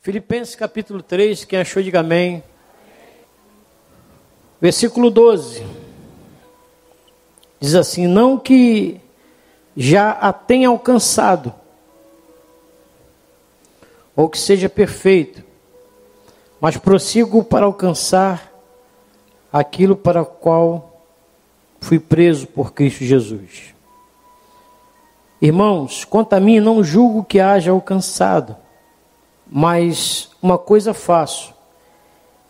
Filipenses capítulo 3, quem achou, diga amém. Versículo 12. Diz assim: não que já a tenha alcançado, ou que seja perfeito, mas prossigo para alcançar aquilo para o qual fui preso por Cristo Jesus. Irmãos, quanto a mim, não julgo que haja alcançado, mas uma coisa faço,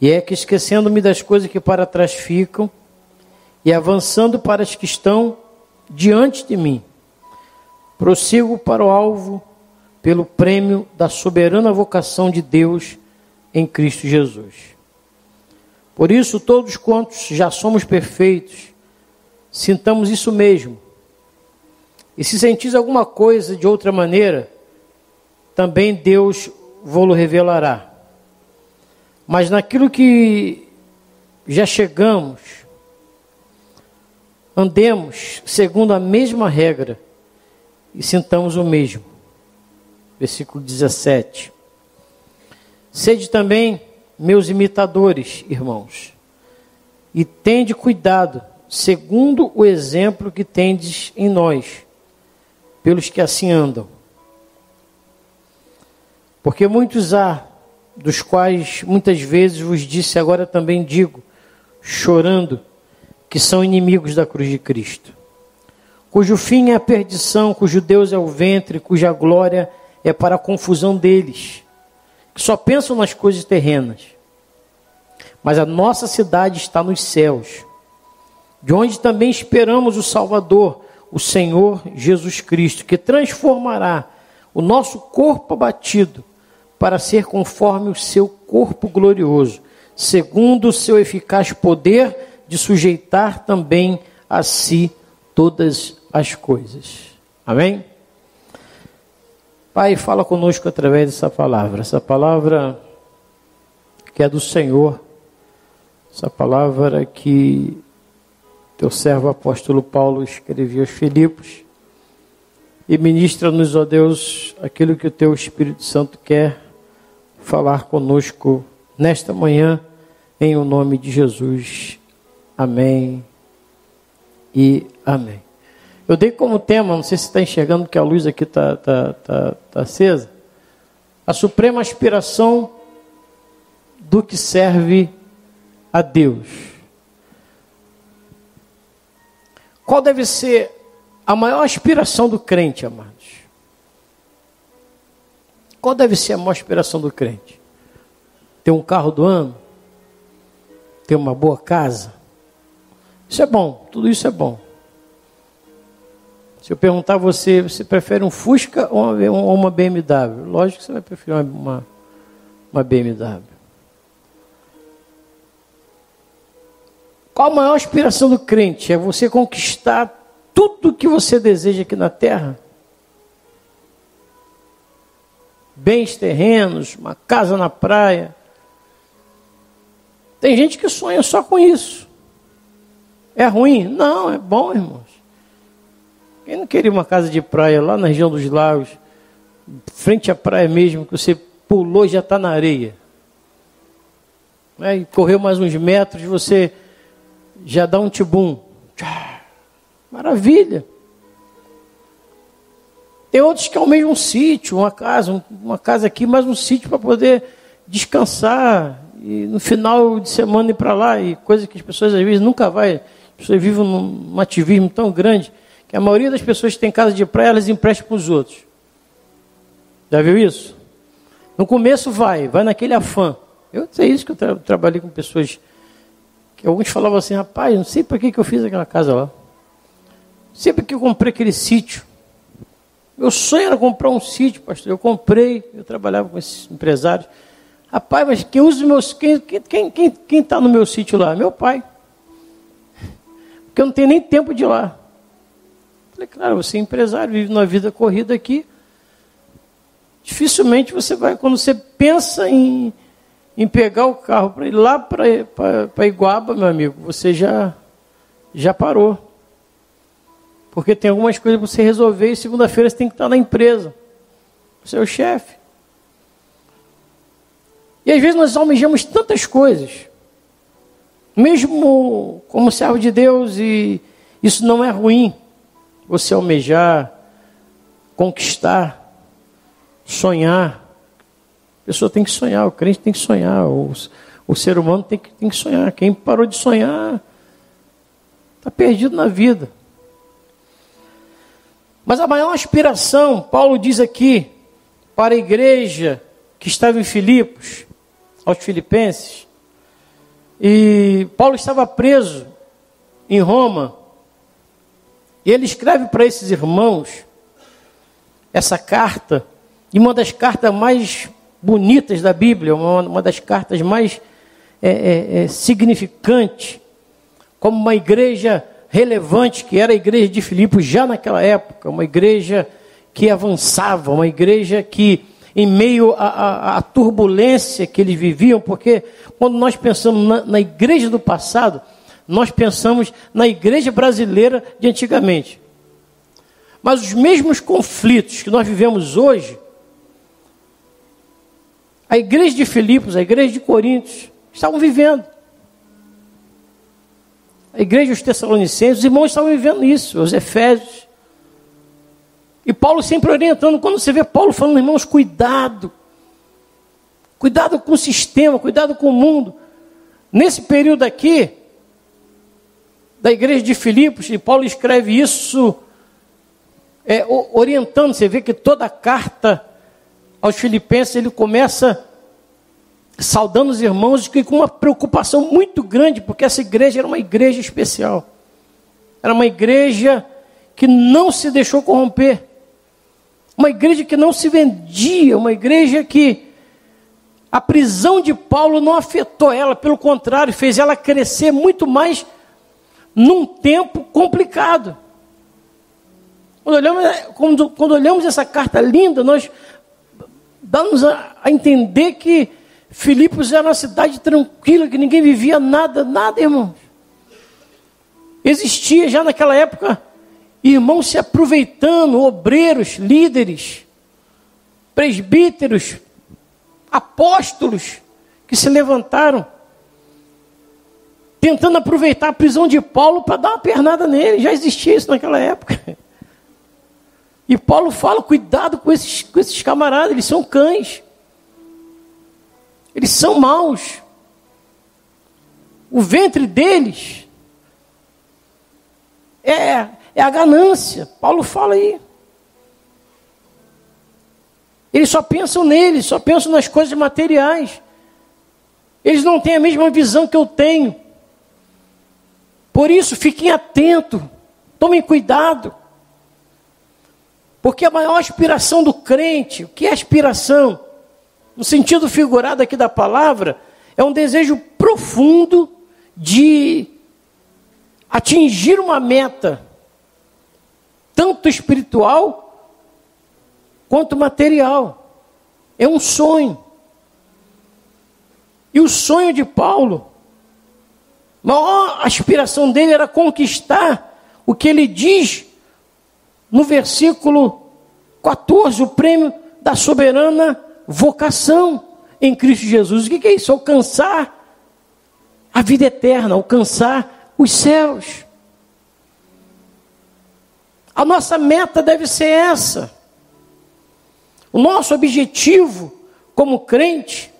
e é que, esquecendo-me das coisas que para trás ficam, e avançando para as que estão diante de mim, prossigo para o alvo, pelo prêmio da soberana vocação de Deus em Cristo Jesus. Por isso, todos quantos já somos perfeitos, sintamos isso mesmo. E se sentis alguma coisa de outra maneira, também Deus vô-lo revelará. Mas naquilo que já chegamos, andemos segundo a mesma regra e sintamos o mesmo. Versículo 17. Sede também meus imitadores, irmãos, e tende cuidado, segundo o exemplo que tendes em nós, pelos que assim andam. Porque muitos há, dos quais muitas vezes vos disse, agora também digo, chorando, que são inimigos da cruz de Cristo, cujo fim é a perdição, cujo Deus é o ventre, cuja glória é para a confusão deles, que só pensam nas coisas terrenas. Mas a nossa cidade está nos céus, de onde também esperamos o Salvador, o Senhor Jesus Cristo, que transformará o nosso corpo abatido para ser conforme o seu corpo glorioso, segundo o seu eficaz poder de sujeitar também a si todas as coisas. Amém? Pai, fala conosco através dessa palavra. Essa palavra que é do Senhor. Essa palavra que teu servo apóstolo Paulo escreveu aos Filipos. E ministra-nos, ó Deus, aquilo que o teu Espírito Santo quer falar conosco nesta manhã, em o nome de Jesus. Amém e amém. Eu dei como tema, não sei se está enxergando que a luz aqui está acesa, a suprema aspiração do que serve a Deus. Qual deve ser a maior aspiração do crente, amados? Qual deve ser a maior aspiração do crente? Ter um carro do ano? Ter uma boa casa? Isso é bom, tudo isso é bom. Se eu perguntar a você, você prefere um Fusca ou uma BMW? Lógico que você vai preferir uma BMW. Qual a maior aspiração do crente? É você conquistar tudo o que você deseja aqui na terra? Bens terrenos, uma casa na praia. Tem gente que sonha só com isso. É ruim? Não, é bom, irmãos. Quem não queria uma casa de praia lá na região dos lagos, frente à praia mesmo, que você pulou e já está na areia? E correu mais uns metros, você já dá um tibum. Maravilha. Tem outros que almejam um sítio, uma casa aqui, mais um sítio para poder descansar e no final de semana ir para lá, e coisa que as pessoas às vezes nunca vai. As pessoas vivem num ativismo tão grande que a maioria das pessoas que tem casa de praia, elas emprestam para os outros. Já viu isso? No começo vai naquele afã. Eu sei isso que eu trabalhei com pessoas que alguns falavam assim, rapaz, não sei para que eu fiz aquela casa lá. Sempre que eu comprei aquele sítio, meu sonho era comprar um sítio, pastor. Eu comprei, eu trabalhava com esses empresários. Rapaz, mas quem usa os meus... Quem está no meu sítio lá? Meu pai. Porque eu não tenho nem tempo de ir lá. Falei, claro, você é empresário, vive numa vida corrida aqui. Dificilmente você vai, quando você pensa em pegar o carro para ir lá para Iguaba, meu amigo, você já parou. Porque tem algumas coisas para você resolver e segunda-feira você tem que estar na empresa. Você é o chefe. E às vezes nós almejamos tantas coisas, mesmo como servo de Deus, e isso não é ruim, você almejar, conquistar, sonhar. A pessoa tem que sonhar, o crente tem que sonhar, o ser humano tem que sonhar. Quem parou de sonhar está perdido na vida. Mas a maior aspiração, Paulo diz aqui, para a igreja que estava em Filipos, aos filipenses, e Paulo estava preso em Roma, e ele escreve para esses irmãos essa carta, e uma das cartas mais bonitas da Bíblia, uma das cartas mais significantes, como uma igreja relevante, que era a igreja de Filipos já naquela época, uma igreja que avançava, uma igreja que, em meio à turbulência que eles viviam, porque quando nós pensamos na igreja do passado, nós pensamos na igreja brasileira de antigamente. Mas os mesmos conflitos que nós vivemos hoje, a igreja de Filipos, a igreja de Coríntios, estavam vivendo. A igreja dos Tessalonicenses, os irmãos estavam vivendo isso, os Efésios. E Paulo sempre orientando, quando você vê Paulo falando, irmãos, cuidado. Cuidado com o sistema, cuidado com o mundo. Nesse período aqui, da igreja de Filipos, e Paulo escreve isso, orientando, você vê que toda a carta aos filipenses, ele começa saudando os irmãos com uma preocupação muito grande, porque essa igreja era uma igreja especial. Era uma igreja que não se deixou corromper. Uma igreja que não se vendia, uma igreja que a prisão de Paulo não afetou ela, pelo contrário, fez ela crescer muito mais num tempo complicado. Quando olhamos essa carta linda, nós damos a entender que Filipos era uma cidade tranquila, que ninguém vivia nada, irmãos. Existia já naquela época irmãos se aproveitando, obreiros, líderes, presbíteros, apóstolos, que se levantaram, tentando aproveitar a prisão de Paulo para dar uma pernada nele. Já existia isso naquela época. E Paulo fala, cuidado com esses camaradas, eles são cães. Eles são maus. O ventre deles é a ganância. Paulo fala aí. Eles só pensam neles, só pensam nas coisas materiais. Eles não têm a mesma visão que eu tenho. Por isso, fiquem atentos, tomem cuidado. Porque a maior aspiração do crente, o que é aspiração? No sentido figurado aqui da palavra, é um desejo profundo de atingir uma meta, tanto espiritual quanto material. É um sonho. E o sonho de Paulo, a maior aspiração dele era conquistar o que ele diz no versículo 14, o prêmio da soberana vocação em Cristo Jesus. O que é isso? Alcançar a vida eterna, alcançar os céus. A nossa meta deve ser essa. O nosso objetivo como crente,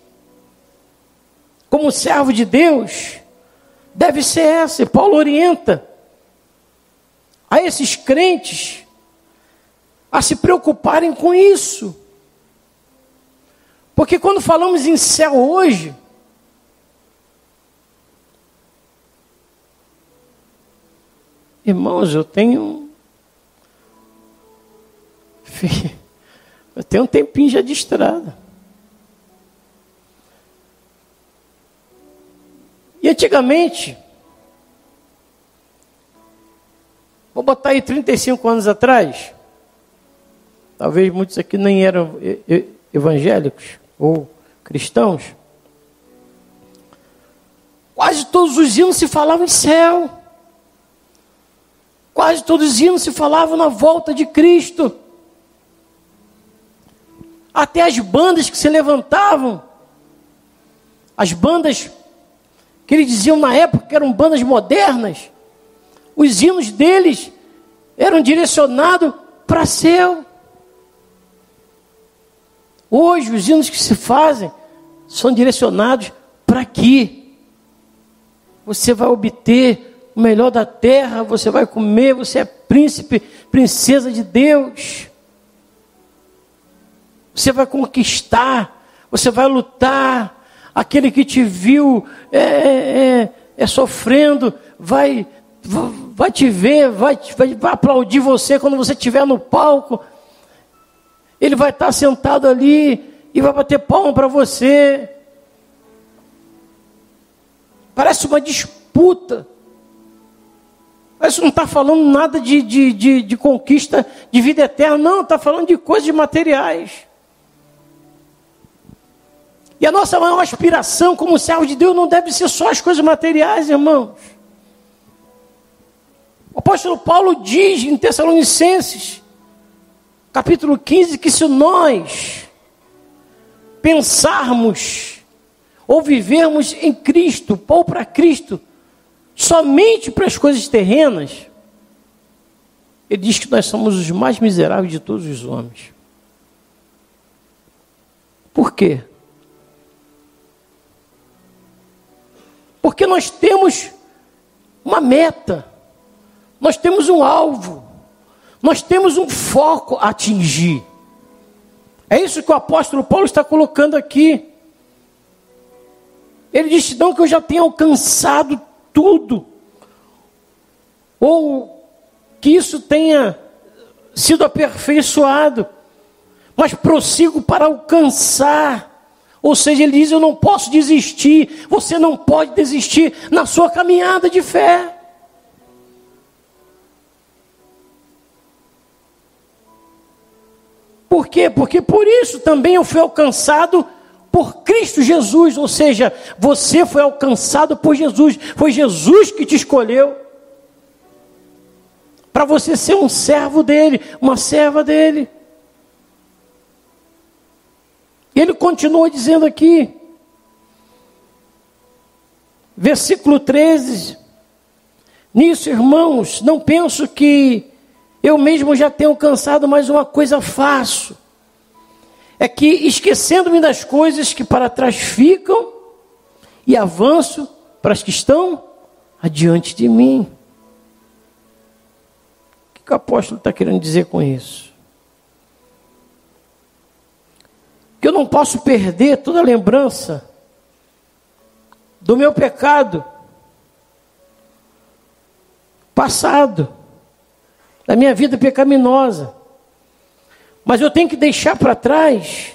como servo de Deus, deve ser essa. E Paulo orienta a esses crentes a se preocuparem com isso. Porque quando falamos em céu hoje, irmãos, eu tenho um tempinho já de estrada. E antigamente, vou botar aí 35 anos atrás, talvez muitos aqui nem eram evangélicos ou cristãos, quase todos os hinos se falavam em céu, quase todos os hinos se falavam na volta de Cristo, até as bandas que se levantavam as bandas que eles diziam na época que eram bandas modernas, os hinos deles eram direcionados para céu. Hoje, os hinos que se fazem são direcionados para aqui. Você vai obter o melhor da terra, você vai comer, você é príncipe, princesa de Deus. Você vai conquistar, você vai lutar. Aquele que te viu sofrendo, vai te ver, vai aplaudir você quando você estiver no palco. Ele vai estar sentado ali e vai bater palma para você. Parece uma disputa. Parece que não está falando nada de conquista de vida eterna. Não, está falando de coisas materiais. E a nossa maior aspiração como servo de Deus não deve ser só as coisas materiais, irmãos. O apóstolo Paulo diz em Tessalonicenses, capítulo 15, que se nós pensarmos ou vivermos em Cristo, ou para Cristo, somente para as coisas terrenas, ele diz que nós somos os mais miseráveis de todos os homens. Por quê? Porque nós temos uma meta, nós temos um alvo, nós temos um foco a atingir. É isso que o apóstolo Paulo está colocando aqui. Ele diz não que eu já tenha alcançado tudo, ou que isso tenha sido aperfeiçoado, mas prossigo para alcançar. Ou seja, ele diz, eu não posso desistir. Você não pode desistir na sua caminhada de fé. Por quê? Porque por isso também eu fui alcançado por Cristo Jesus. Ou seja, você foi alcançado por Jesus. Foi Jesus que te escolheu para você ser um servo dele, uma serva dele. Ele continua dizendo aqui, versículo 13, nisso, irmãos, não penso que eu mesmo já tenho alcançado, mas uma coisa faço, é que esquecendo-me das coisas que para trás ficam, e avanço para as que estão adiante de mim. O que o apóstolo está querendo dizer com isso? Que eu não posso perder toda a lembrança do meu pecado passado, da minha vida pecaminosa. Mas eu tenho que deixar para trás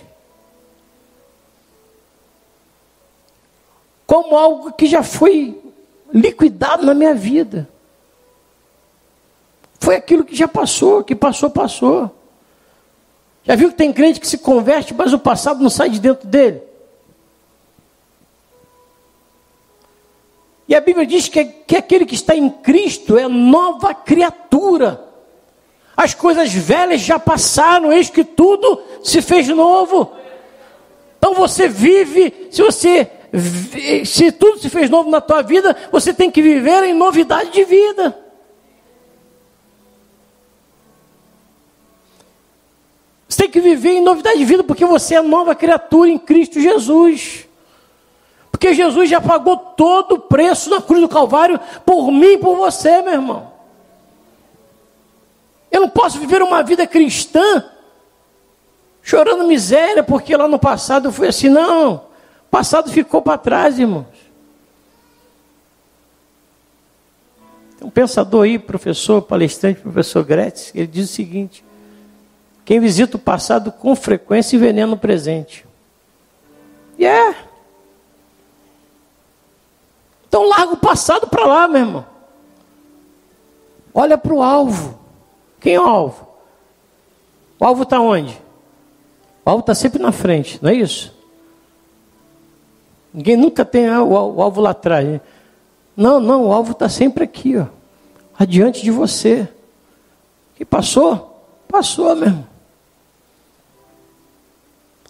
como algo que já foi liquidado na minha vida. Foi aquilo que já passou, que passou. Já viu que tem crente que se converte, mas o passado não sai de dentro dele? E a Bíblia diz que aquele que está em Cristo é nova criatura. As coisas velhas já passaram, eis que tudo se fez novo. Então você vive, se tudo se fez novo na tua vida, você tem que viver em novidade de vida. Você tem que viver em novidade de vida, porque você é nova criatura em Cristo Jesus. Porque Jesus já pagou todo o preço na cruz do Calvário, por mim e por você, meu irmão. Eu não posso viver uma vida cristã, chorando miséria, porque lá no passado eu fui assim. Não, o passado ficou para trás, irmãos. Tem um pensador aí, professor, palestrante, professor Gretz, ele diz o seguinte: quem visita o passado com frequência envenena o presente. Então larga o passado para lá, meu irmão. Olha para o alvo. Quem é o alvo? O alvo está onde? O alvo está sempre na frente, não é isso? Ninguém nunca tem o alvo lá atrás. Né? Não, o alvo está sempre aqui, ó, adiante de você. Que passou? Passou, meu irmão.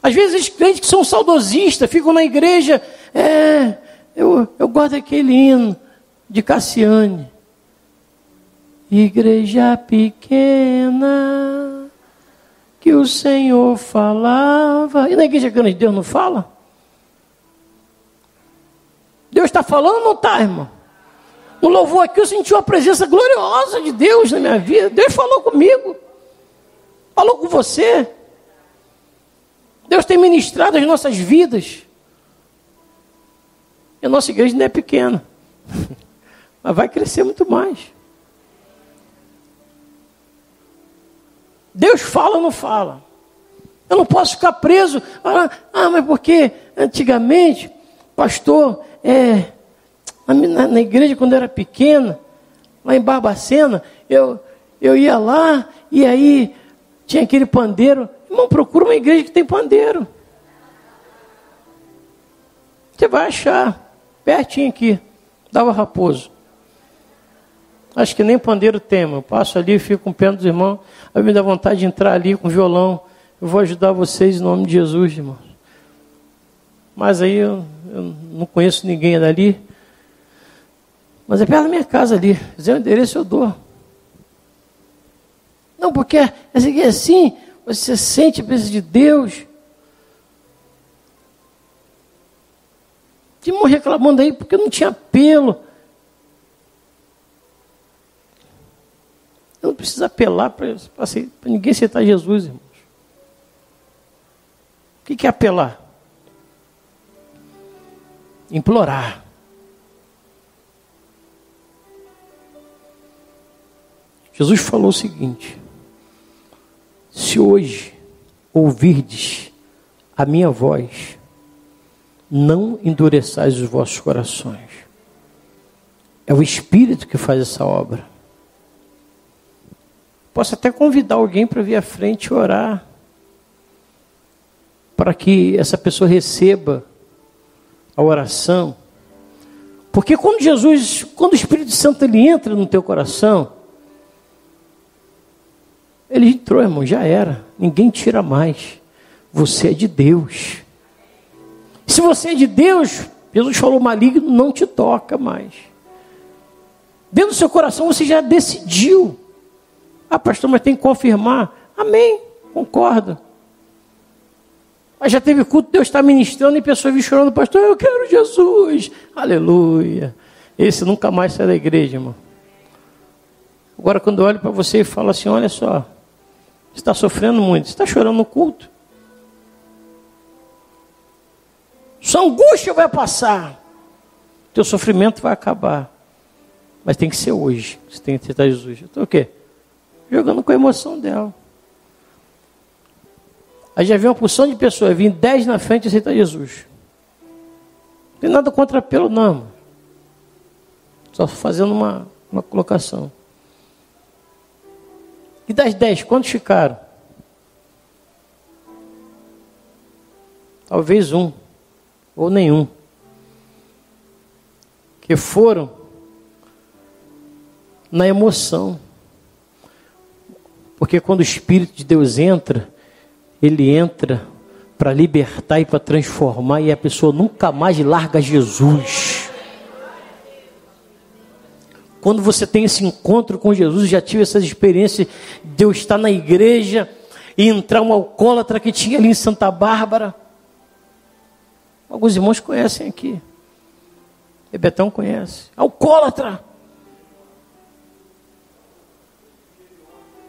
Às vezes os crentes que são saudosistas, ficam na igreja, eu gosto daquele hino de Cassiane. Igreja pequena, que o Senhor falava. E na igreja grande Deus não fala? Deus está falando ou não está, irmão? No louvor aqui eu senti uma presença gloriosa de Deus na minha vida. Deus falou comigo. Falou com você. Deus tem ministrado as nossas vidas. E a nossa igreja não é pequena. Mas vai crescer muito mais. Deus fala ou não fala? Eu não posso ficar preso. Mas porque antigamente, pastor, na igreja quando eu era pequena, lá em Barbacena, eu ia lá e aí tinha aquele pandeiro. Irmão, procura uma igreja que tem pandeiro. Você vai achar, pertinho aqui, Dava Raposo. Acho que nem pandeiro tem, eu passo ali, fico com o pé dos irmãos, aí me dá vontade de entrar ali com violão. Eu vou ajudar vocês em nome de Jesus, irmãos. Mas aí eu não conheço ninguém dali. Mas é perto da minha casa ali. Se quiser o endereço, eu dou. Não, porque assim, você sente a presença de Deus. Tinha reclamando aí porque não tinha apelo. Eu não preciso apelar para ninguém aceitar Jesus, irmãos. O que é apelar? Implorar. Jesus falou o seguinte: se hoje ouvirdes a minha voz, não endureçais os vossos corações. É o Espírito que faz essa obra. Posso até convidar alguém para vir à frente e orar, para que essa pessoa receba a oração. Porque quando o Espírito Santo ele entra no teu coração, ele entrou, irmão, já era. Ninguém tira mais. Você é de Deus. Se você é de Deus, Jesus falou, maligno não te toca mais. Dentro do seu coração você já decidiu. Pastor, mas tem que confirmar. Amém, concordo. Mas já teve culto, Deus está ministrando e pessoas vêm chorando, pastor, eu quero Jesus. Aleluia. Esse nunca mais sai da igreja, irmão. Agora quando eu olho para você e falo assim, olha só, você está sofrendo muito, você está chorando no culto. Sua angústia vai passar, teu sofrimento vai acabar. Mas tem que ser hoje, você tem que aceitar Jesus. Eu estou o quê? Jogando com a emoção dela. Aí já vem uma porção de pessoas, vem 10 na frente e aceitar Jesus. Não tem nada contra apelo, não, irmão. Só fazendo uma colocação. E das 10, quantos ficaram? Talvez um, ou nenhum. Que foram na emoção. Porque quando o Espírito de Deus entra, ele entra para libertar e para transformar, e a pessoa nunca mais larga Jesus. Quando você tem esse encontro com Jesus, já tive essas experiências de eu estar na igreja e entrar um alcoólatra que tinha ali em Santa Bárbara. Alguns irmãos conhecem aqui. Betão conhece. Alcoólatra.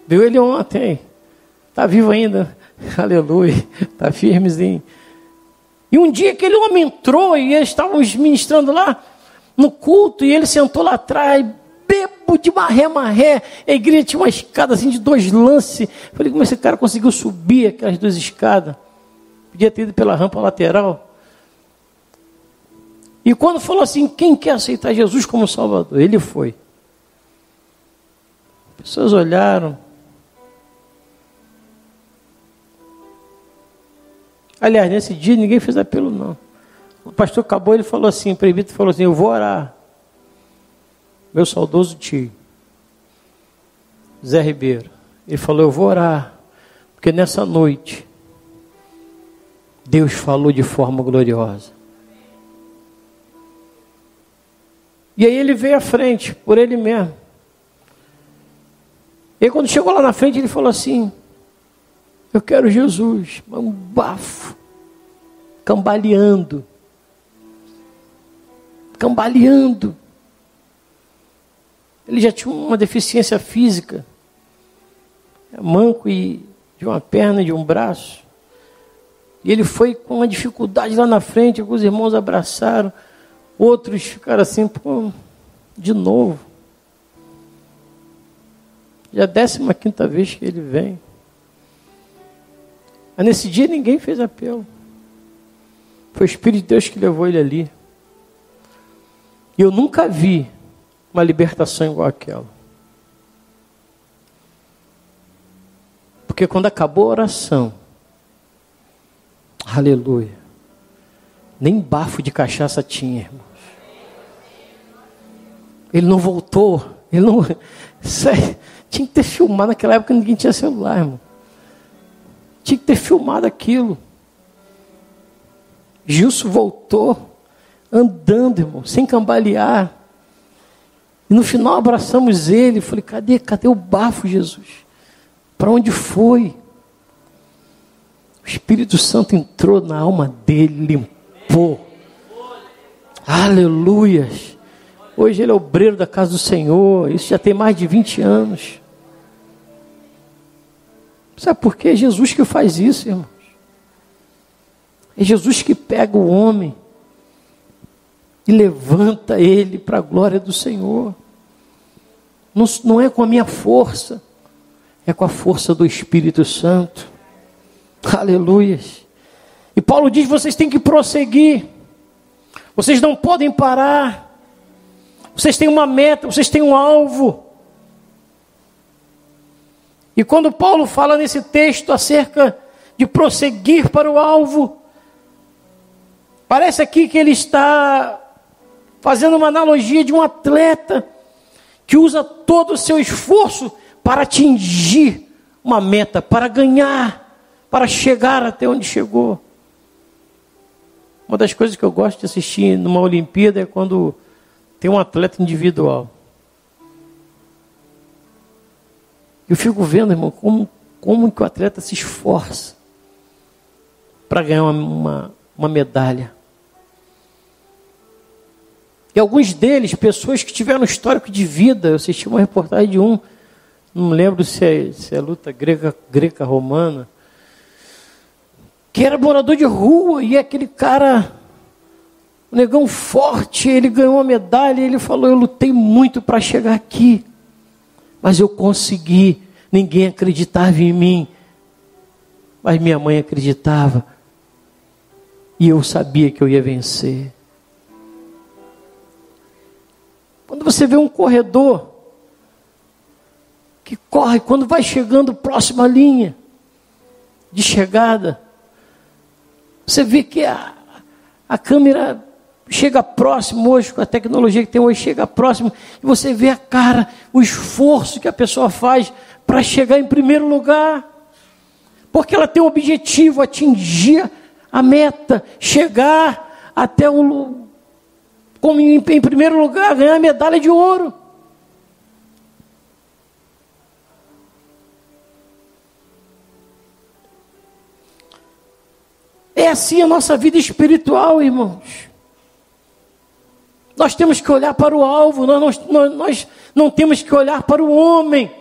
Viu ele ontem. Está vivo ainda. Aleluia. Está firmezinho. E um dia aquele homem entrou e eles estavam ministrando lá no culto e ele sentou lá atrás, bebo de marré. A igreja tinha uma escada assim de 2 lances. Eu falei, como esse cara conseguiu subir aquelas 2 escadas? Podia ter ido pela rampa lateral. E quando falou assim, quem quer aceitar Jesus como Salvador? Ele foi. As pessoas olharam. Aliás, nesse dia ninguém fez apelo, não. O pastor acabou, ele falou assim, o presbítero falou assim, eu vou orar. Meu saudoso tio, Zé Ribeiro. Ele falou, eu vou orar, porque nessa noite, Deus falou de forma gloriosa. E aí ele veio à frente, por ele mesmo. E aí quando chegou lá na frente, ele falou assim: eu quero Jesus. Um bafo, cambaleando. Ele já tinha uma deficiência física, manco e de uma perna e de um braço. E ele foi com uma dificuldade lá na frente, alguns irmãos abraçaram, outros ficaram assim, pô, de novo. Já é a 15ª vez que ele vem. Mas nesse dia ninguém fez apelo. Foi o Espírito de Deus que levou ele ali. E eu nunca vi uma libertação igual aquela. Porque quando acabou a oração, aleluia, nem bafo de cachaça tinha, irmãos. Ele não voltou, ele não... Tinha que ter filmado, naquela época ninguém tinha celular, irmão. Tinha que ter filmado aquilo. Gilson voltou, andando, irmão, sem cambalear. E no final abraçamos ele, falei, cadê o bafo, Jesus? Para onde foi? O Espírito Santo entrou na alma dele, limpou. Aleluias. Hoje ele é obreiro da casa do Senhor. Isso já tem mais de 20 anos. Sabe por quê? É Jesus que faz isso, irmãos. É Jesus que pega o homem e levanta ele para a glória do Senhor. Não é com a minha força, é com a força do Espírito Santo. Aleluias. E Paulo diz: vocês têm que prosseguir, vocês não podem parar, vocês têm uma meta, vocês têm um alvo. E quando Paulo fala nesse texto acerca de prosseguir para o alvo, parece aqui que ele está fazendo uma analogia de um atleta que usa todo o seu esforço para atingir uma meta, para ganhar, para chegar até onde chegou. Uma das coisas que eu gosto de assistir numa Olimpíada é quando tem um atleta individual. Eu fico vendo, irmão, como que o atleta se esforça para ganhar uma medalha. E alguns deles, pessoas que tiveram histórico de vida, eu assisti uma reportagem de um, não lembro se é luta greca-romana, que era morador de rua, e aquele cara, um negão forte, ele ganhou uma medalha, e ele falou: eu lutei muito para chegar aqui, mas eu consegui. Ninguém acreditava em mim, mas minha mãe acreditava, e eu sabia que eu ia vencer. Quando você vê um corredor que corre, quando vai chegando próximo à linha de chegada, você vê que a câmera chega próximo hoje, com a tecnologia que tem hoje, chega próximo, e você vê a cara, o esforço que a pessoa faz para chegar em primeiro lugar, porque ela tem o objetivo, atingir a meta, chegar até como em primeiro lugar, ganhar a medalha de ouro. É assim a nossa vida espiritual, irmãos. Nós temos que olhar para o alvo, nós não temos que olhar para o homem.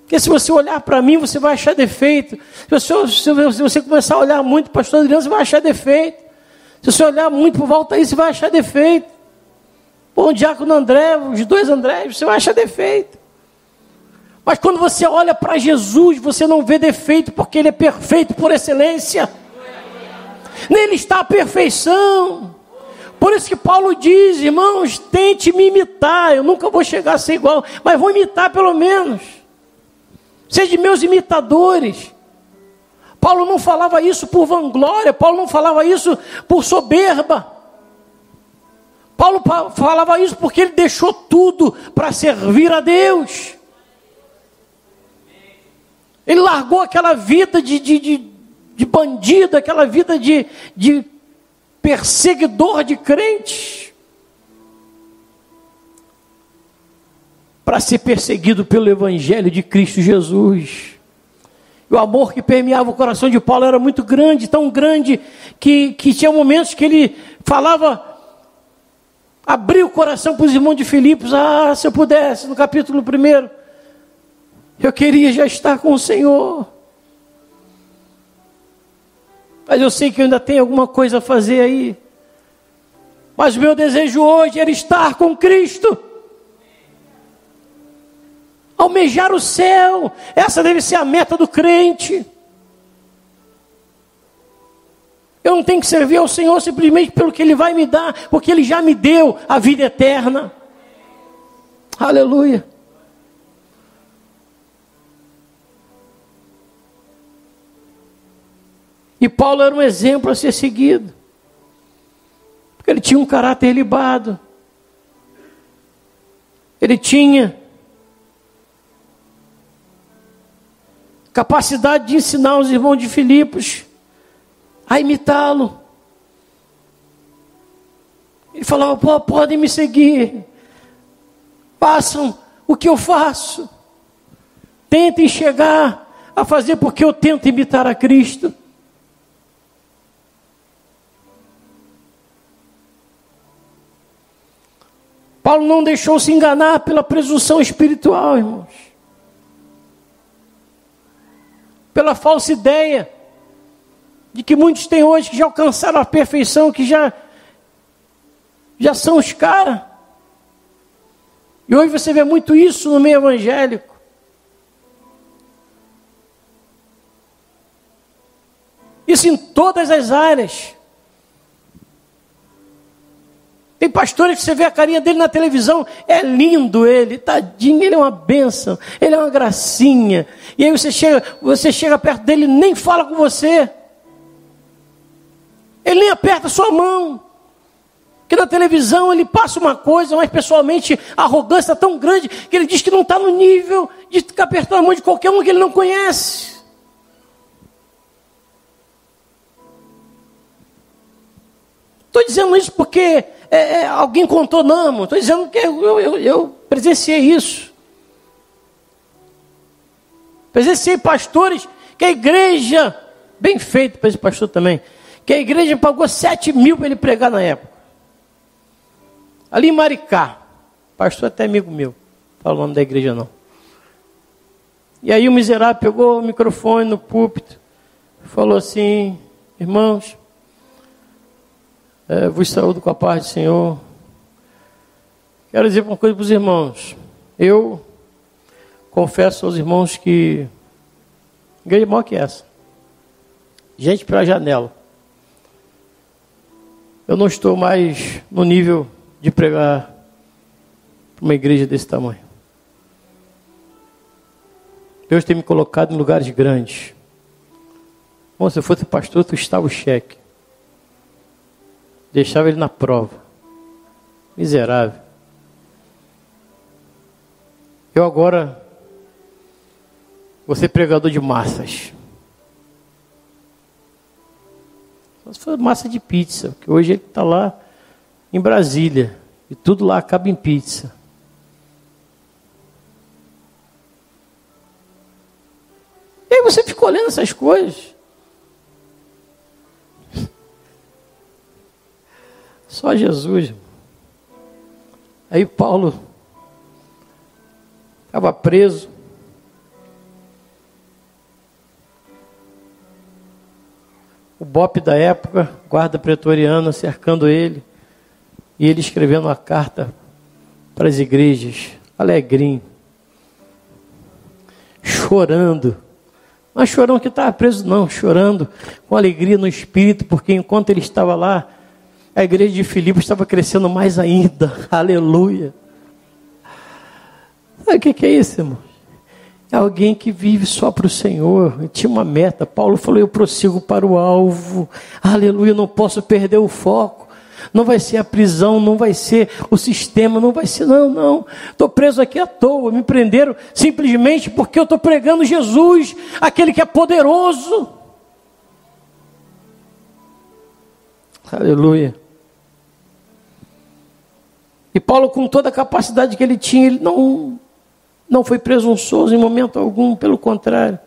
Porque se você olhar para mim, você vai achar defeito. Se você começar a olhar muito para o pastor Adriano, você vai achar defeito. Se você olhar muito para o Valtair, você vai achar defeito. Bom, o diácono André, os dois Andrés, você vai achar defeito. Mas quando você olha para Jesus, você não vê defeito, porque Ele é perfeito por excelência. Nele está a perfeição. Por isso que Paulo diz: irmãos, tente me imitar. Eu nunca vou chegar a ser igual, mas vou imitar pelo menos. Sejam meus imitadores. Paulo não falava isso por vanglória, Paulo não falava isso por soberba. Paulo falava isso porque ele deixou tudo para servir a Deus. Ele largou aquela vida bandido, aquela vida de perseguidor de crentes, para ser perseguido pelo Evangelho de Cristo Jesus. E o amor que permeava o coração de Paulo era muito grande, tão grande, que tinha momentos que ele falava, abria o coração para os irmãos de Filipos. Se eu pudesse, no capítulo 1, eu queria já estar com o Senhor. Mas eu sei que eu ainda tenho alguma coisa a fazer aí. Mas o meu desejo hoje era estar com Cristo. Almejar o céu. Essa deve ser a meta do crente. Eu não tenho que servir ao Senhor simplesmente pelo que Ele vai me dar, porque Ele já me deu a vida eterna. Aleluia. E Paulo era um exemplo a ser seguido, porque ele tinha um caráter ilibado, ele tinha capacidade de ensinar os irmãos de Filipos a imitá-lo. Ele falava: podem me seguir, façam o que eu faço, tentem chegar a fazer porque eu tento imitar a Cristo. Paulo não deixou se enganar pela presunção espiritual, irmãos, pela falsa ideia de que muitos têm hoje, que já alcançaram a perfeição, que já são os caras. E hoje você vê muito isso no meio evangélico. Isso em todas as áreas. Tem pastores que você vê a carinha dele na televisão, é lindo ele, tadinho, ele é uma bênção, ele é uma gracinha. E aí você chega perto dele e nem fala com você. Ele nem aperta a sua mão. Porque na televisão ele passa uma coisa, mas pessoalmente a arrogância está tão grande que ele diz que não está no nível de ficar apertando a mão de qualquer um que ele não conhece. Estou dizendo isso porque alguém contou, não, estou dizendo que eu presenciei isso. Presenciei pastores que a igreja, bem feito para esse pastor também, que a igreja pagou 7.000 para ele pregar na época. Ali em Maricá, pastor até amigo meu, fala o nome da igreja não. E aí o miserável pegou o microfone no púlpito, falou assim: irmãos, vos saúdo com a paz do Senhor. Quero dizer uma coisa para os irmãos. Eu confesso aos irmãos que igreja maior que essa, gente pela janela. Eu não estou mais no nível de pregar para uma igreja desse tamanho. Deus tem me colocado em lugares grandes. Bom, se eu fosse pastor, tu estava o cheque. Deixava ele na prova. Miserável. Eu agora vou ser pregador de massas. Só se for massa de pizza, porque hoje ele está lá em Brasília. E tudo lá acaba em pizza. E aí você fica olhando essas coisas. Só Jesus. Aí Paulo estava preso. O BOPE da época, guarda pretoriana, cercando ele. E ele escrevendo uma carta para as igrejas, alegrinho. Chorando. Não é chorão que estava preso, não. Chorando com alegria no espírito, porque enquanto ele estava lá, a igreja de Filipos estava crescendo mais ainda. Aleluia. Sabe o que é isso, irmão? É alguém que vive só para o Senhor. E tinha uma meta. Paulo falou: eu prossigo para o alvo. Aleluia, não posso perder o foco. Não vai ser a prisão, não vai ser o sistema, não vai ser, não. Estou preso aqui à toa. Me prenderam simplesmente porque eu estou pregando Jesus, aquele que é poderoso. Aleluia. E Paulo, com toda a capacidade que ele tinha, ele não foi presunçoso em momento algum, pelo contrário.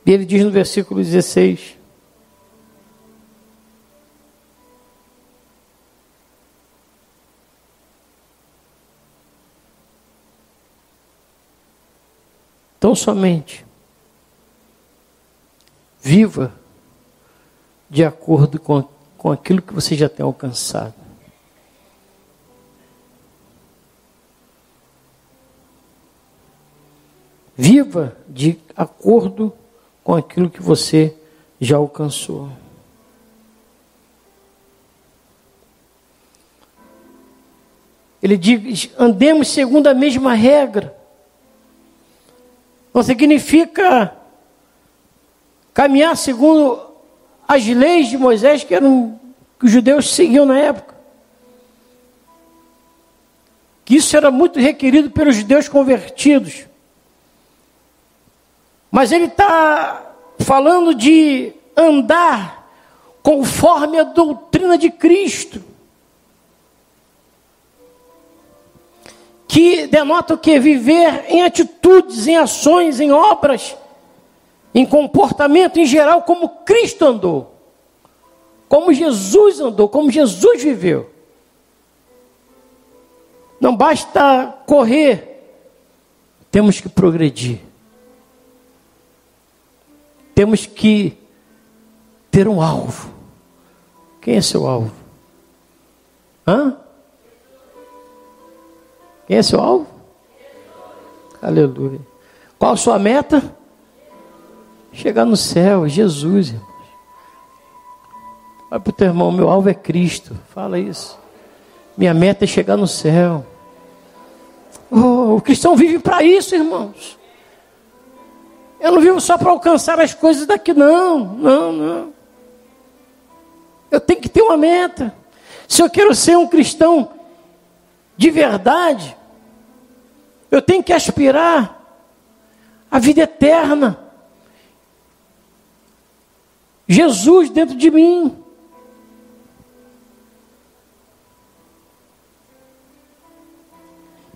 E ele diz no versículo 16: então somente viva de acordo com aquilo que você já tem alcançado. Viva de acordo com aquilo que você já alcançou. Ele diz: andemos segundo a mesma regra. Não significa caminhar segundo as leis de Moisés que os judeus seguiam na época. Que isso era muito requerido pelos judeus convertidos. Mas ele está falando de andar conforme a doutrina de Cristo. Que denota o quê? Viver em atitudes, em ações, em obras, em comportamento em geral, como Cristo andou. Como Jesus andou, como Jesus viveu. Não basta correr, temos que progredir. Temos que ter um alvo. Quem é seu alvo? Quem é seu alvo? Aleluia. Qual a sua meta? Chegar no céu, Jesus, irmãos. Olha para o teu irmão: meu alvo é Cristo. Fala isso. Minha meta é chegar no céu. O cristão vive para isso, irmãos. Eu não vivo só para alcançar as coisas daqui, não. Eu tenho que ter uma meta. Se eu quero ser um cristão de verdade, eu tenho que aspirar à vida eterna. Jesus dentro de mim.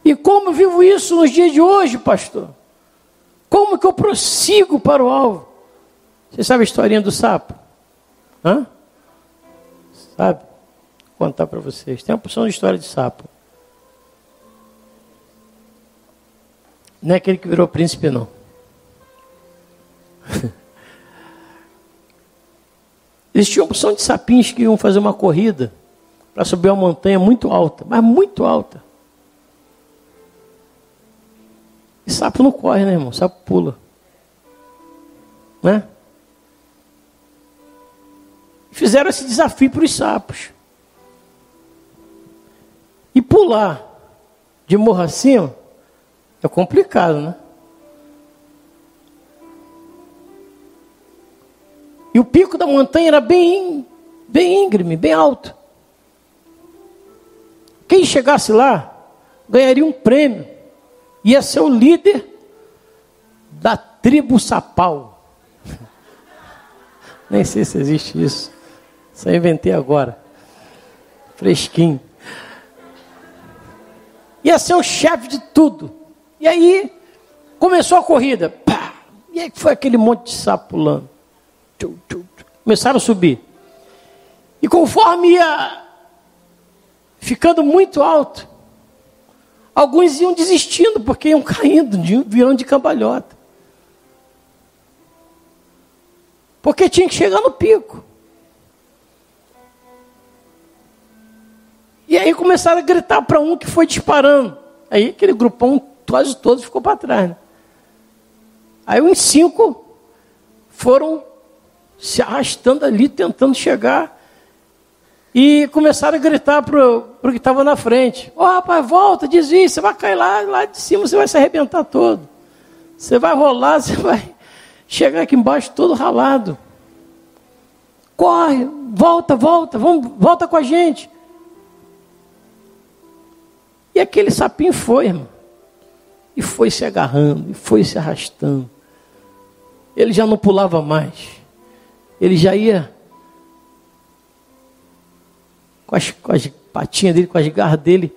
E como eu vivo isso nos dias de hoje, pastor? Como que eu prossigo para o alvo? Você sabe a historinha do sapo? Sabe? Vou contar para vocês. Tem uma porção de história de sapo. Não é aquele que virou príncipe, não. Existia uma porção de sapinhos que iam fazer uma corrida para subir uma montanha muito alta, mas muito alta. E sapo não corre, né, irmão? Sapo pula. Né? Fizeram esse desafio para os sapos. E pular de morro acima é complicado, né? E o pico da montanha era bem íngreme, bem alto. Quem chegasse lá ganharia um prêmio. Ia ser o líder da tribo sapal. Nem sei se existe isso. Só inventei agora. Fresquinho. Ia ser o chefe de tudo. E aí, começou a corrida. Pá! E aí foi aquele monte de sapo pulando. Começaram a subir. E conforme ia ficando muito alto, alguns iam desistindo, porque iam caindo, virando de cambalhota. Porque tinha que chegar no pico. E aí começaram a gritar para um que foi disparando. Aí aquele grupão quase todo ficou para trás. Né? Aí uns 5 foram se arrastando ali, tentando chegar. E começaram a gritar para o que estava na frente. Rapaz, volta, desvia, você vai cair lá de cima, você vai se arrebentar todo. Você vai rolar, você vai chegar aqui embaixo todo ralado. Corre, volta, volta com a gente. E aquele sapinho foi, irmão. E foi se agarrando, e foi se arrastando. ele já não pulava mais. Ele já ia com as patinhas dele, com as garras dele,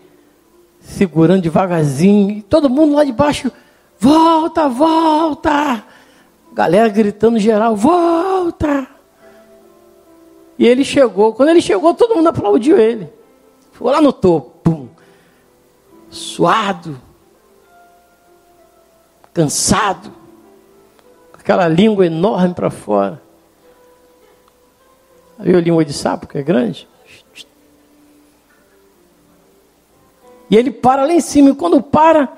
segurando devagarzinho. E todo mundo lá de baixo, volta, volta. Galera gritando geral, volta. E ele chegou. Quando ele chegou, todo mundo aplaudiu ele. Ficou lá no topo. Pum. Suado. Cansado. Com aquela língua enorme para fora. Viu a língua de sapo, que é grande? E ele para lá em cima. E quando para,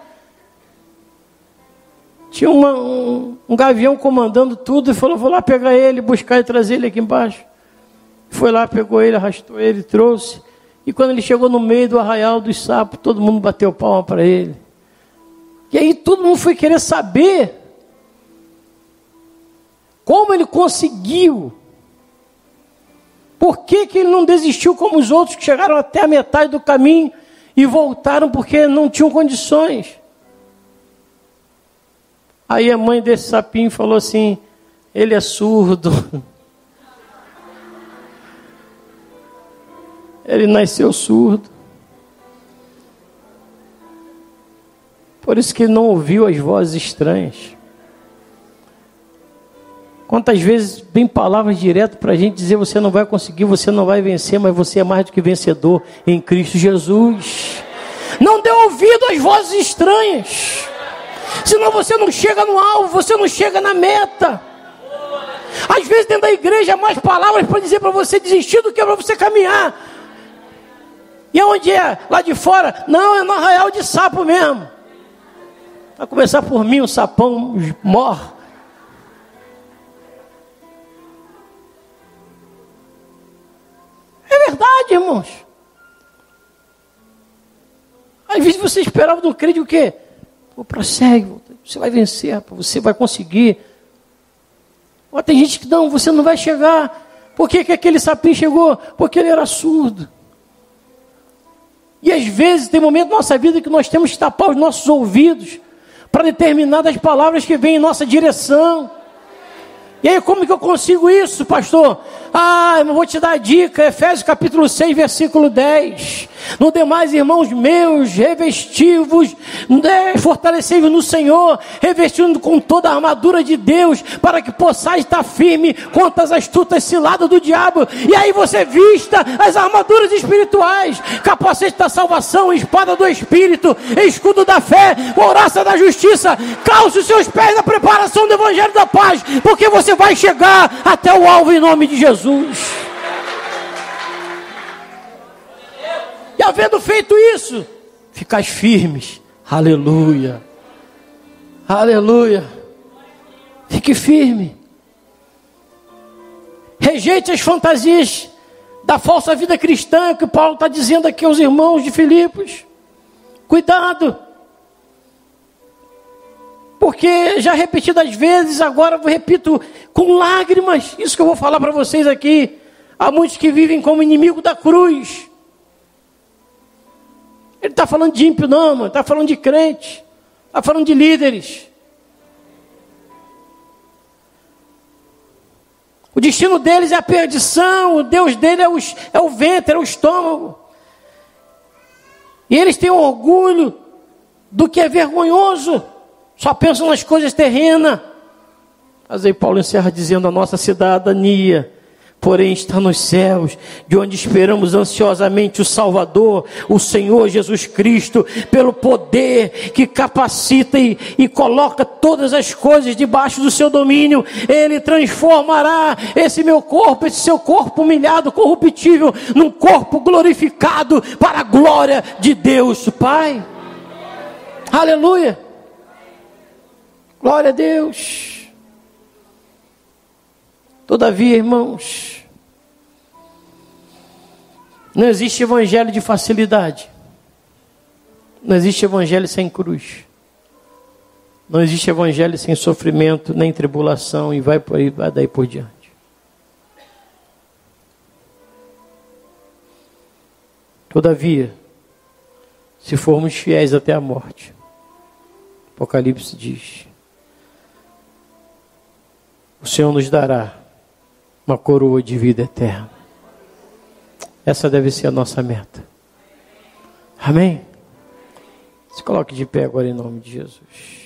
tinha um gavião comandando tudo. E falou, vou lá pegar ele, buscar e trazer ele aqui embaixo. Foi lá, pegou ele, arrastou ele, trouxe. E quando ele chegou no meio do arraial dos sapos, todo mundo bateu palma para ele. E aí todo mundo foi querer saber como ele conseguiu. Por que ele não desistiu como os outros que chegaram até a metade do caminho e voltaram porque não tinham condições. Aí a mãe desse sapinho falou assim, ele é surdo. Ele nasceu surdo. Por isso que ele não ouviu as vozes estranhas. Quantas vezes vem palavras direto para a gente dizer, você não vai conseguir, você não vai vencer, mas você é mais do que vencedor em Cristo Jesus. Não dê ouvido às vozes estranhas. Senão você não chega no alvo, você não chega na meta. Às vezes dentro da igreja há mais palavras para dizer para você desistir do que para você caminhar. E aonde é? Lá de fora? Não, é no arraial de sapo mesmo. Vai começar por mim, um sapão morre. É verdade, irmãos. Às vezes você esperava do crente o quê? Pô, prossegue, você vai vencer, você vai conseguir. Ó, tem gente que não, você não vai chegar. Por que aquele sapinho chegou? Porque ele era surdo. E às vezes tem momentos na nossa vida que nós temos que tapar os nossos ouvidos para determinadas palavras que vêm em nossa direção. E aí como que eu consigo isso, pastor? Eu vou te dar a dica, Efésios capítulo 6, versículo 10. No demais, irmãos meus, revestivos, fortalecei-vos no Senhor, revestindo com toda a armadura de Deus, para que possais estar firme contra as astutas ciladas do diabo. E aí você vista as armaduras espirituais, capacete da salvação, espada do Espírito, escudo da fé, couraça da justiça, calce os seus pés na preparação do evangelho da paz, porque você vai chegar até o alvo em nome de Jesus. E havendo feito isso, ficais firmes. Aleluia. Aleluia. Fique firme. Rejeite as fantasias da falsa vida cristã que Paulo está dizendo aqui aos irmãos de Filipos. Cuidado. Porque já repetidas vezes, agora eu repito com lágrimas, isso que eu vou falar para vocês aqui. Há muitos que vivem como inimigo da cruz. Ele está falando de ímpio não, mano. Está falando de crente. Está falando de líderes. O destino deles é a perdição. O Deus dele é o ventre, é o estômago. E eles têm orgulho do que é vergonhoso. Só pensam nas coisas terrenas. Mas aí Paulo encerra dizendo, a nossa cidadania, porém, está nos céus, de onde esperamos ansiosamente o Salvador, o Senhor Jesus Cristo, pelo poder que capacita e coloca todas as coisas debaixo do seu domínio. Ele transformará esse meu corpo, esse seu corpo humilhado, corruptível, num corpo glorificado para a glória de Deus Pai. Aleluia. Glória a Deus. Todavia, irmãos, não existe evangelho de facilidade. Não existe evangelho sem cruz. Não existe evangelho sem sofrimento, nem tribulação, e vai por aí, vai daí por diante. Todavia, se formos fiéis até a morte, Apocalipse diz, o Senhor nos dará uma coroa de vida eterna. Essa deve ser a nossa meta. Amém? Se coloque de pé agora em nome de Jesus.